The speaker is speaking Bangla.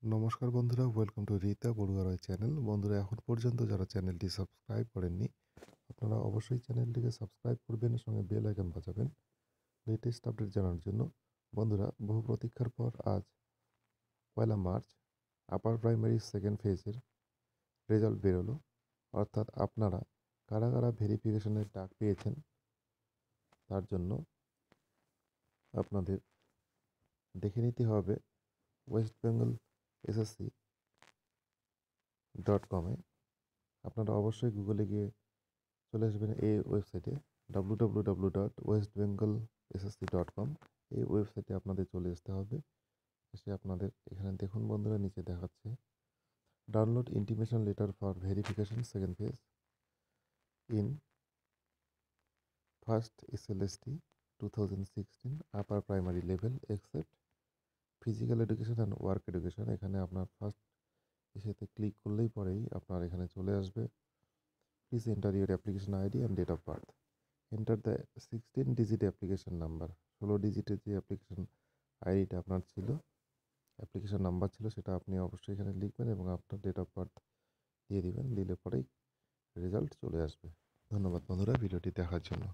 নমস্কার বন্ধুরা, welcome to Rita Barua Roy channel. বন্ধুরা, এখন পর্যন্ত যারা চ্যানেলটি সাবস্ক্রাইব করেননি, আপনারা অবশ্যই চ্যানেলটিকে সাবস্ক্রাইব করবেন, সঙ্গে বেল আইকন বাজাবেন লেটেস্ট আপডেট জানার জন্য। বন্ধুরা, বহু প্রতীক্ষার পর আজ 1 মার্চ আপার প্রাইমারি সেকেন্ড ফেজের রেজাল্ট বেরোলো। অর্থাৎ আপনারা কারা কারা ভেরিফিকেশনের ডাক পেয়েছেন তার জন্য আপনাদের দেখে নিতে হবে ওয়েস্ট বেঙ্গল এসএসসি .com-এ। আপনারা অবশ্যই গুগলে গিয়ে চলে আসবেন এই ওয়েবসাইটে www.westbengalssc.com। এই ওয়েবসাইটে আপনাদের চলে আসতে হবে। এসে আপনাদের এখানে দেখুন বন্ধুরা, নিচে দেখাচ্ছে download intimation letter for verification second phase in first SLST 2016 upper primary level except physical education and work education. এখানে আপনার ফার্স্ট এসেতে ক্লিক করলেই পরেই আপনার এখানে চলে আসবে। Please enter your application ID and date of birth. Enter the 16 digit application number. 16 ডিজিটের যে অ্যাপ্লিকেশন আইডিটা আপনার ছিল, অ্যাপ্লিকেশন নাম্বার ছিল, সেটা আপনি অবশ্যই এখানে লিখবেন এবং আপনার ডেট অফ বার্থ দিয়ে দিবেন। দিলে পরেই রেজাল্ট চলে আসবে। ধন্যবাদ বন্ধুরা ভিডিওটি দেখার জন্য।